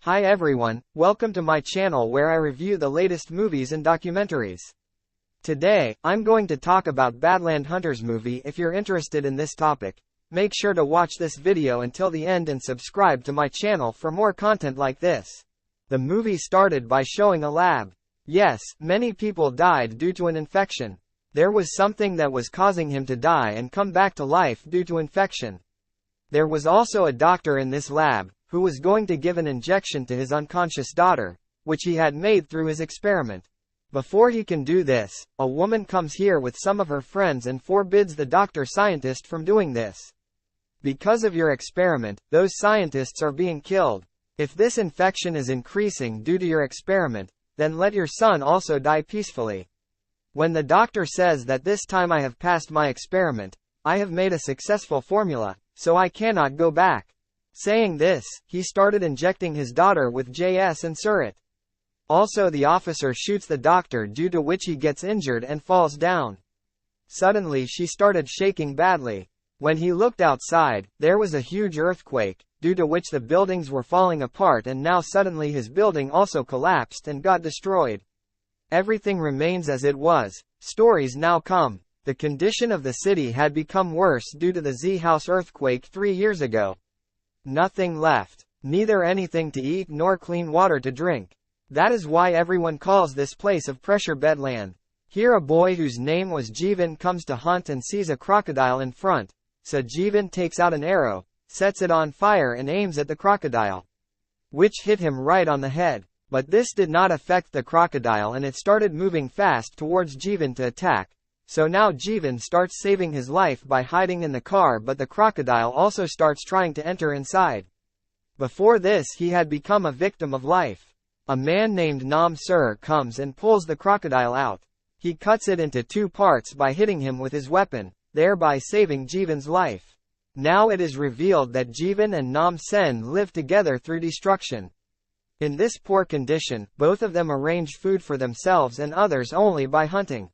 Hi everyone, welcome to my channel where I review the latest movies and documentaries. Today, I'm going to talk about Badland Hunters movie. If you're interested in this topic, make sure to watch this video until the end and subscribe to my channel for more content like this. The movie started by showing a lab. Yes, many people died due to an infection. There was something that was causing him to die and come back to life due to infection. There was also a doctor in this lab, who was going to give an injection to his unconscious daughter, which he had made through his experiment. Before he can do this, a woman comes here with some of her friends and forbids the doctor scientist from doing this. Because of your experiment, those scientists are being killed. If this infection is increasing due to your experiment, then let your son also die peacefully. When the doctor says that this time I have passed my experiment, I have made a successful formula, so I cannot go back. Saying this, he started injecting his daughter with JS and Surit. Also the officer shoots the doctor, due to which he gets injured and falls down. Suddenly she started shaking badly. When he looked outside, there was a huge earthquake, due to which the buildings were falling apart, and now suddenly his building also collapsed and got destroyed. Everything remains as it was. Stories now come. The condition of the city had become worse due to the Z-House earthquake 3 years ago. Nothing left. Neither anything to eat nor clean water to drink. That is why everyone calls this place of pressure Badland. Here a boy whose name was Jeevan comes to hunt and sees a crocodile in front. So Jeevan takes out an arrow, sets it on fire and aims at the crocodile, which hit him right on the head. But this did not affect the crocodile and it started moving fast towards Jeevan to attack. So now Jeevan starts saving his life by hiding in the car, but the crocodile also starts trying to enter inside. Before this he had become a victim of life. A man named Nam Sir comes and pulls the crocodile out. He cuts it into 2 parts by hitting him with his weapon, thereby saving Jeevan's life. Now it is revealed that Jeevan and Nam Sen live together through destruction. In this poor condition, both of them arrange food for themselves and others only by hunting.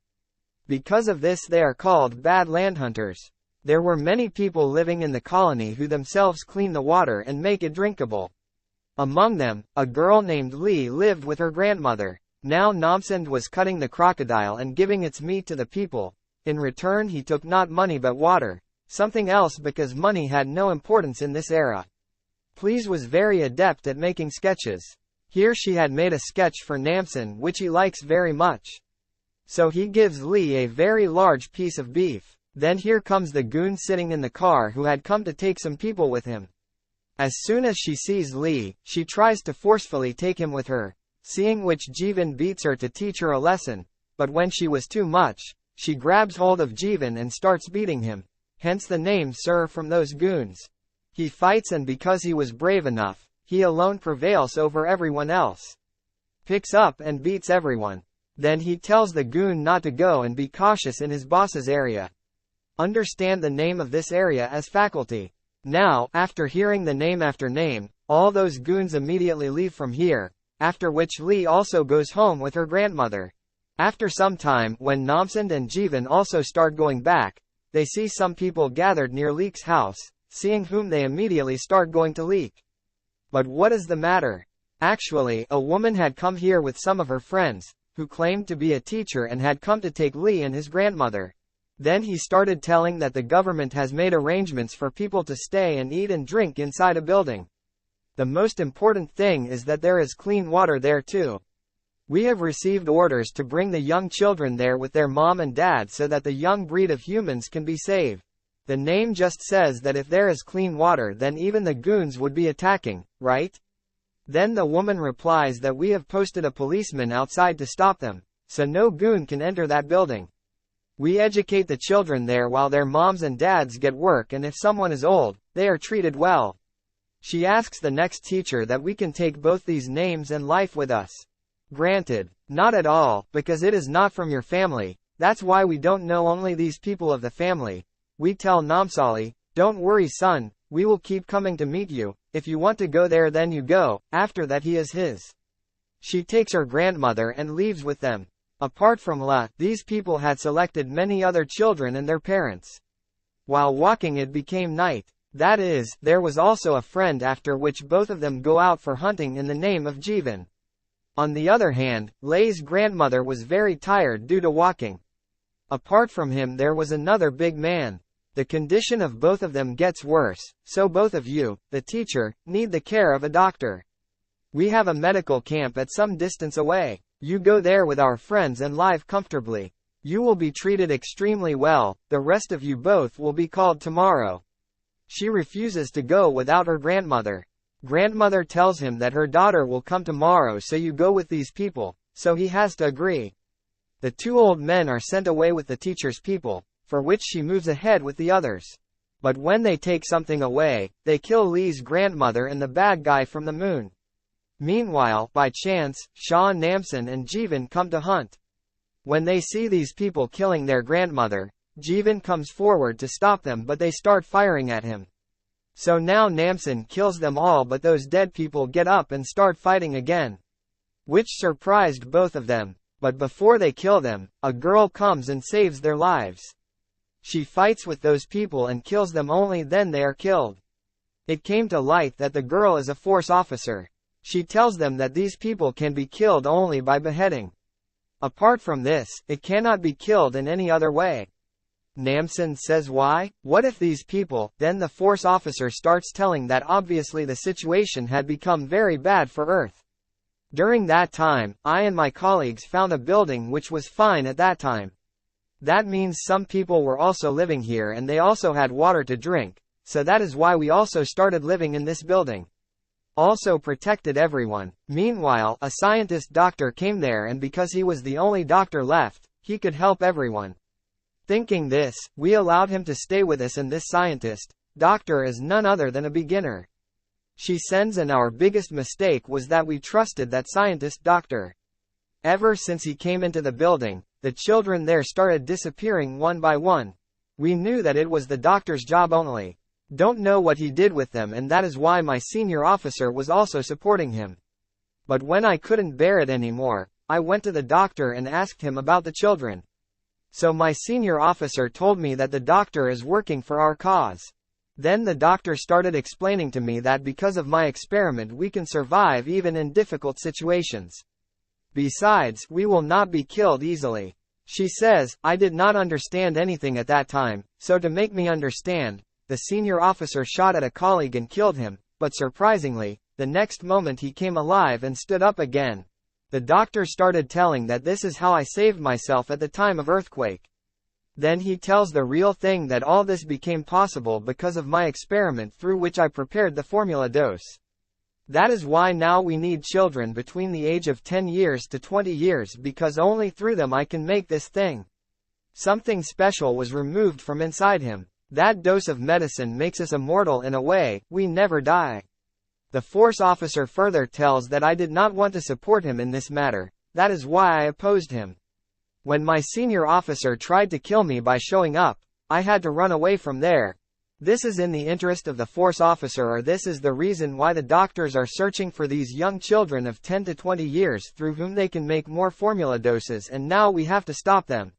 Because of this they are called Badland Hunters. There were many people living in the colony who themselves clean the water and make it drinkable. Among them, a girl named Lee lived with her grandmother. Now Namsend was cutting the crocodile and giving its meat to the people. In return he took not money but water, something else, because money had no importance in this era. Please was very adept at making sketches. Here she had made a sketch for Namsen which he likes very much. So he gives Lee a very large piece of beef. Then here comes the goon sitting in the car who had come to take some people with him. As soon as she sees Lee, she tries to forcefully take him with her, seeing which Jeevan beats her to teach her a lesson, but when she was too much, she grabs hold of Jeevan and starts beating him, hence the name Sir from those goons. He fights, and because he was brave enough, he alone prevails over everyone else. Picks up and beats everyone. Then he tells the goon not to go and be cautious in his boss's area. Understand the name of this area as faculty. Now, after hearing the name after name, all those goons immediately leave from here, after which Lee also goes home with her grandmother. After some time, when Namsend and Jeevan also start going back, they see some people gathered near Leek's house, seeing whom they immediately start going to Leek. But what is the matter? Actually, a woman had come here with some of her friends, who claimed to be a teacher and had come to take Lee and his grandmother. Then he started telling that the government has made arrangements for people to stay and eat and drink inside a building. The most important thing is that there is clean water there too. We have received orders to bring the young children there with their mom and dad so that the young breed of humans can be saved. The name just says that if there is clean water then even the goons would be attacking, right? Then the woman replies that we have posted a policeman outside to stop them, so no goon can enter that building. We educate the children there while their moms and dads get work, and if someone is old, they are treated well. She asks the next teacher that we can take both these names and life with us. Granted. Not at all, because it is not from your family, that's why we don't know only these people of the family. We tell Namsali, don't worry son, we will keep coming to meet you, if you want to go there then you go, after that he is his. She takes her grandmother and leaves with them. Apart from La, these people had selected many other children and their parents. While walking it became night. That is, there was also a friend, after which both of them go out for hunting in the name of Jeevan. On the other hand, Lay's grandmother was very tired due to walking. Apart from him there was another big man. The condition of both of them gets worse, so both of you, the teacher, need the care of a doctor. We have a medical camp at some distance away. You go there with our friends and live comfortably. You will be treated extremely well, the rest of you both will be called tomorrow. She refuses to go without her grandmother. Grandmother tells him that her daughter will come tomorrow, so you go with these people, so he has to agree. The two old men are sent away with the teacher's people, for which she moves ahead with the others. But when they take something away, they kill Lee's grandmother and the bad guy from the moon. Meanwhile, by chance, Shah, Namsen and Jeevan come to hunt. When they see these people killing their grandmother, Jeevan comes forward to stop them, but they start firing at him. So now Namsen kills them all, but those dead people get up and start fighting again. Which surprised both of them, but before they kill them, a girl comes and saves their lives. She fights with those people and kills them, only then they are killed. It came to light that the girl is a force officer. She tells them that these people can be killed only by beheading. Apart from this, it cannot be killed in any other way. Namsen says why? What if these people? Then the force officer starts telling that obviously the situation had become very bad for Earth. During that time, I and my colleagues found a building which was fine at that time. That means some people were also living here and they also had water to drink, so that is why we also started living in this building. Also protected everyone. Meanwhile, a scientist doctor came there, and because he was the only doctor left, he could help everyone. Thinking this, we allowed him to stay with us, and this scientist doctor is none other than a beginner. She sends, and our biggest mistake was that we trusted that scientist doctor. Ever since he came into the building, the children there started disappearing one by one. We knew that it was the doctor's job only. Don't know what he did with them, and that is why my senior officer was also supporting him. But when I couldn't bear it anymore, I went to the doctor and asked him about the children. So my senior officer told me that the doctor is working for our cause. Then the doctor started explaining to me that because of my experiment we can survive even in difficult situations. Besides, we will not be killed easily. She says, I did not understand anything at that time, so to make me understand, the senior officer shot at a colleague and killed him, but surprisingly, the next moment he came alive and stood up again. The doctor started telling that this is how I saved myself at the time of earthquake. Then he tells the real thing, that all this became possible because of my experiment through which I prepared the formula dose. That is why now we need children between the age of 10 years to 20 years, because only through them I can make this thing. Something special was removed from inside him. That dose of medicine makes us immortal in a way, we never die. The force officer further tells that I did not want to support him in this matter, that is why I opposed him. When my senior officer tried to kill me by showing up, I had to run away from there. This is in the interest of the force officer, or this is the reason why the doctors are searching for these young children of 10 to 20 years through whom they can make more formula doses, and now we have to stop them.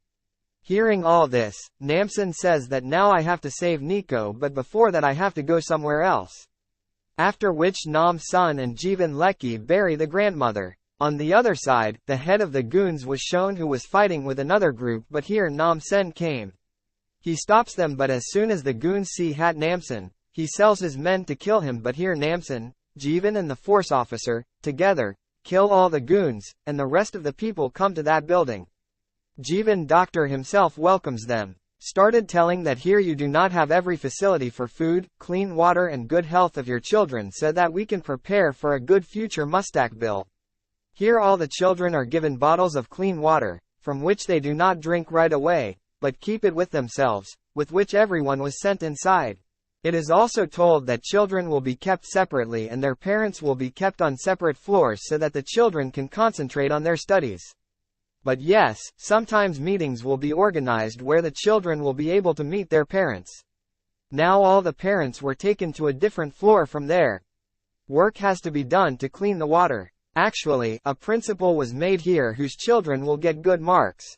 Hearing all this, Namsen says that now I have to save Nico, but before that I have to go somewhere else. After which Nam Sun and Jeevan Lekki bury the grandmother. On the other side, the head of the goons was shown, who was fighting with another group, but here Namsen came. He stops them, but as soon as the goons see Hat Namsen, he sells his men to kill him, but here Namsen, Jeevan and the force officer, together, kill all the goons, and the rest of the people come to that building. Jeevan doctor himself welcomes them. Started telling that here you do not have every facility for food, clean water and good health of your children, so that we can prepare for a good future mustaqbil. Here all the children are given bottles of clean water, from which they do not drink right away, but keep it with themselves, with which everyone was sent inside. It is also told that children will be kept separately and their parents will be kept on separate floors so that the children can concentrate on their studies. But yes, sometimes meetings will be organized where the children will be able to meet their parents. Now all the parents were taken to a different floor from there. Work has to be done to clean the water. Actually, a principal was made here whose children will get good marks.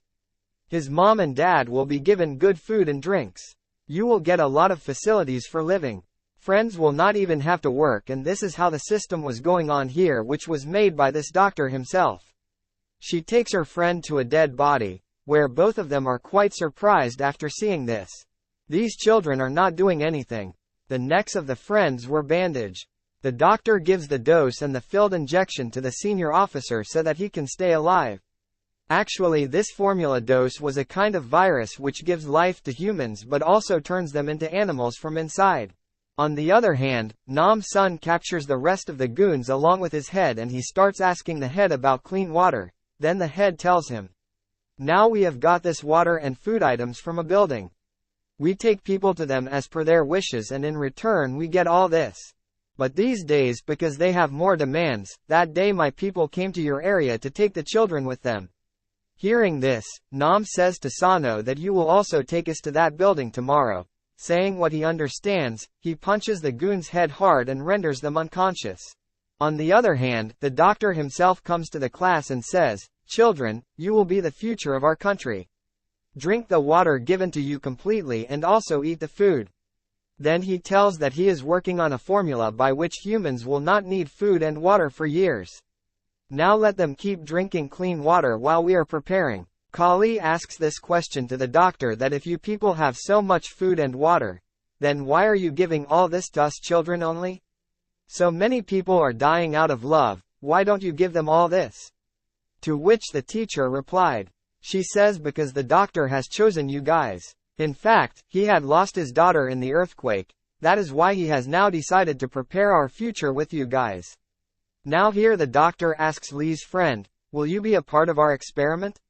His mom and dad will be given good food and drinks. You will get a lot of facilities for living. Friends will not even have to work, and this is how the system was going on here, which was made by this doctor himself. She takes her friend to a dead body, where both of them are quite surprised after seeing this. These children are not doing anything. The necks of the friends were bandaged. The doctor gives the dose and the filled injection to the senior officer so that he can stay alive. Actually, this formula dose was a kind of virus which gives life to humans but also turns them into animals from inside. On the other hand, Nam's son captures the rest of the goons along with his head, and he starts asking the head about clean water. Then the head tells him, "Now we have got this water and food items from a building. We take people to them as per their wishes, and in return we get all this. But these days, because they have more demands, that day my people came to your area to take the children with them." Hearing this, Nam says to Sano that you will also take us to that building tomorrow. Saying what he understands, he punches the goon's head hard and renders them unconscious. On the other hand, the doctor himself comes to the class and says, "Children, you will be the future of our country. Drink the water given to you completely and also eat the food." Then he tells that he is working on a formula by which humans will not need food and water for years. Now let them keep drinking clean water while we are preparing. Kali asks this question to the doctor, that if you people have so much food and water, then why are you giving all this to us children only? So many people are dying out of love, why don't you give them all this? To which the teacher replied, she says because the doctor has chosen you guys. In fact, he had lost his daughter in the earthquake, that is why he has now decided to prepare our future with you guys. Now here the doctor asks Lee's friend, will you be a part of our experiment?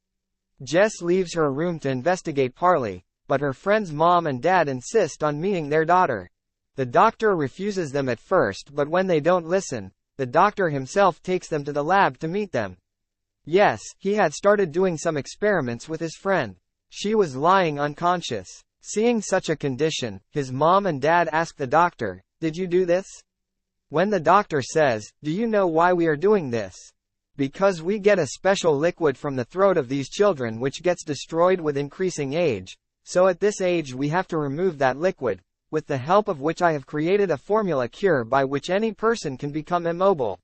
Jess leaves her room to investigate Parley, but her friend's mom and dad insist on meeting their daughter. The doctor refuses them at first, but when they don't listen, the doctor himself takes them to the lab to meet them. Yes, he had started doing some experiments with his friend. She was lying unconscious. Seeing such a condition, his mom and dad ask the doctor, "Did you do this?" When the doctor says, "Do you know why we are doing this?" Because we get a special liquid from the throat of these children which gets destroyed with increasing age, so at this age we have to remove that liquid, with the help of which I have created a formula cure by which any person can become immobile.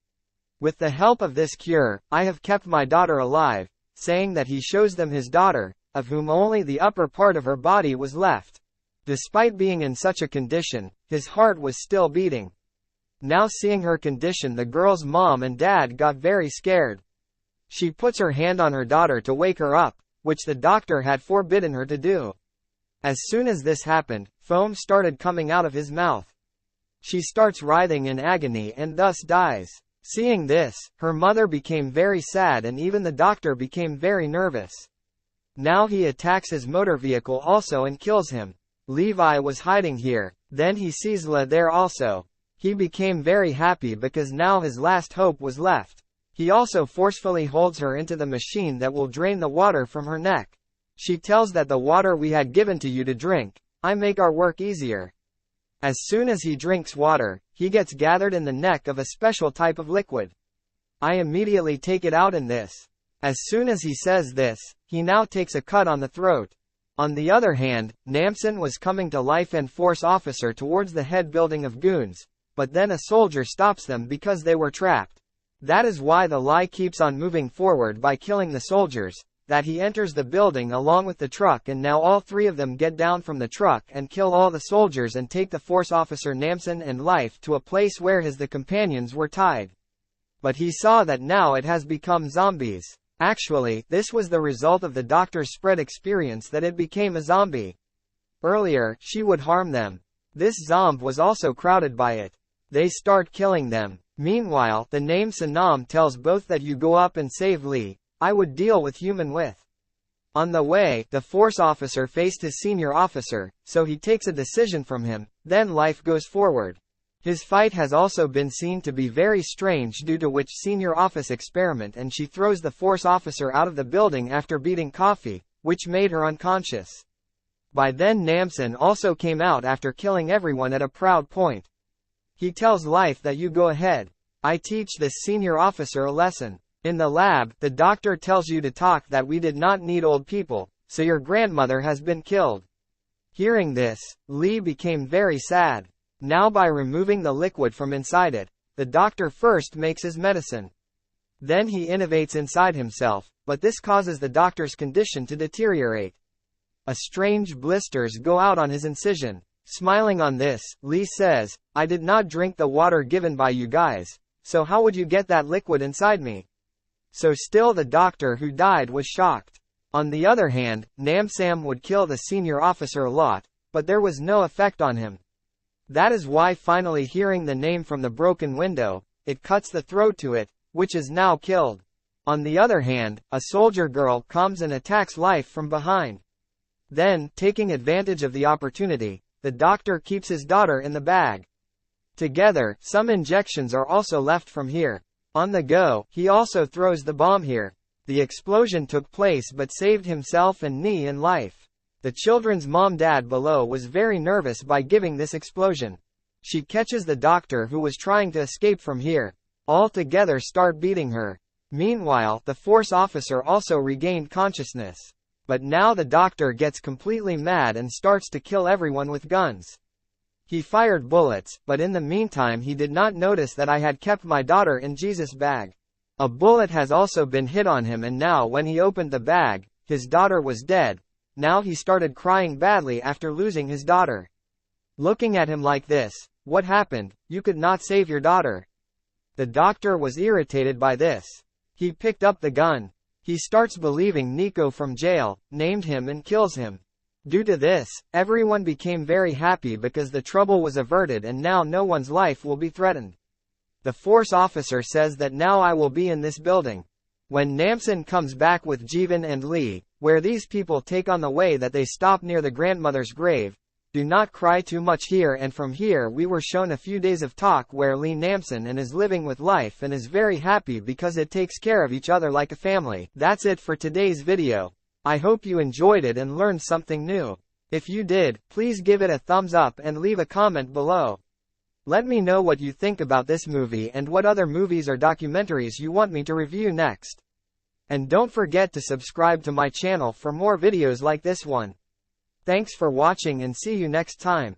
With the help of this cure, I have kept my daughter alive," saying that he shows them his daughter, of whom only the upper part of her body was left. Despite being in such a condition, his heart was still beating. Now seeing her condition, the girl's mom and dad got very scared. She puts her hand on her daughter to wake her up, which the doctor had forbidden her to do. As soon as this happened, foam started coming out of his mouth. She starts writhing in agony and thus dies. Seeing this, her mother became very sad and even the doctor became very nervous. Now he attacks his motor vehicle also and kills him. Levi was hiding here, then he sees La there also. He became very happy because now his last hope was left. He also forcefully holds her into the machine that will drain the water from her neck. She tells that the water we had given to you to drink, I make our work easier. As soon as he drinks water, he gets gathered in the neck of a special type of liquid. I immediately take it out in this. As soon as he says this, he now takes a cut on the throat. On the other hand, Namsen was coming to life and force officer towards the head building of goons, but then a soldier stops them because they were trapped. That is why the lie keeps on moving forward by killing the soldiers, that he enters the building along with the truck, and now all three of them get down from the truck and kill all the soldiers and take the force officer Namsen and Life to a place where the companions were tied. But he saw that now it has become zombies. Actually, this was the result of the doctor's spread experience that it became a zombie. Earlier, she would harm them. This zomb was also crowded by it. They start killing them. Meanwhile, the name Sanam tells both that you go up and save Lee. I would deal with human with. On the way, the force officer faced his senior officer, so he takes a decision from him, then Life goes forward. His fight has also been seen to be very strange, due to which senior office experiment, and she throws the force officer out of the building after beating Coffee, which made her unconscious. By then Namsen also came out after killing everyone at a proud point. He tells Life that you go ahead. I teach this senior officer a lesson. In the lab, the doctor tells you to talk that we did not need old people, so your grandmother has been killed. Hearing this, Lee became very sad. Now by removing the liquid from inside it, the doctor first makes his medicine. Then he innovates inside himself, but this causes the doctor's condition to deteriorate. A strange blisters go out on his incision. Smiling on this, Lee says, "I did not drink the water given by you guys, so how would you get that liquid inside me?" So still the doctor who died was shocked. On the other hand, Namsam would kill the senior officer a lot, but there was no effect on him. That is why finally hearing the name from the broken window, it cuts the throat to it, which is now killed. On the other hand, a soldier girl comes and attacks Life from behind. Then, taking advantage of the opportunity, the doctor keeps his daughter in the bag. Together, some injections are also left from here. On the go, he also throws the bomb here. The explosion took place but saved himself and Nee and Life. The children's mom-dad below was very nervous by giving this explosion. She catches the doctor who was trying to escape from here. All together start beating her. Meanwhile, the force officer also regained consciousness. But now the doctor gets completely mad and starts to kill everyone with guns. He fired bullets, but in the meantime he did not notice that I had kept my daughter in Jesus' bag. A bullet has also been hit on him, and now when he opened the bag, his daughter was dead. Now he started crying badly after losing his daughter. Looking at him like this, "What happened? You could not save your daughter." The doctor was irritated by this. He picked up the gun. He starts believing Nico from jail, named him and kills him. Due to this, everyone became very happy because the trouble was averted and now no one's life will be threatened. The force officer says that now I will be in this building. When Namsen comes back with Jeevan and Lee, where these people take on the way that they stop near the grandmother's grave, do not cry too much here, and from here we were shown a few days of talk where Lee Namsen and is living with Life and is very happy because it takes care of each other like a family. That's it for today's video. I hope you enjoyed it and learned something new. If you did, please give it a thumbs up and leave a comment below. Let me know what you think about this movie and what other movies or documentaries you want me to review next. And don't forget to subscribe to my channel for more videos like this one. Thanks for watching and see you next time.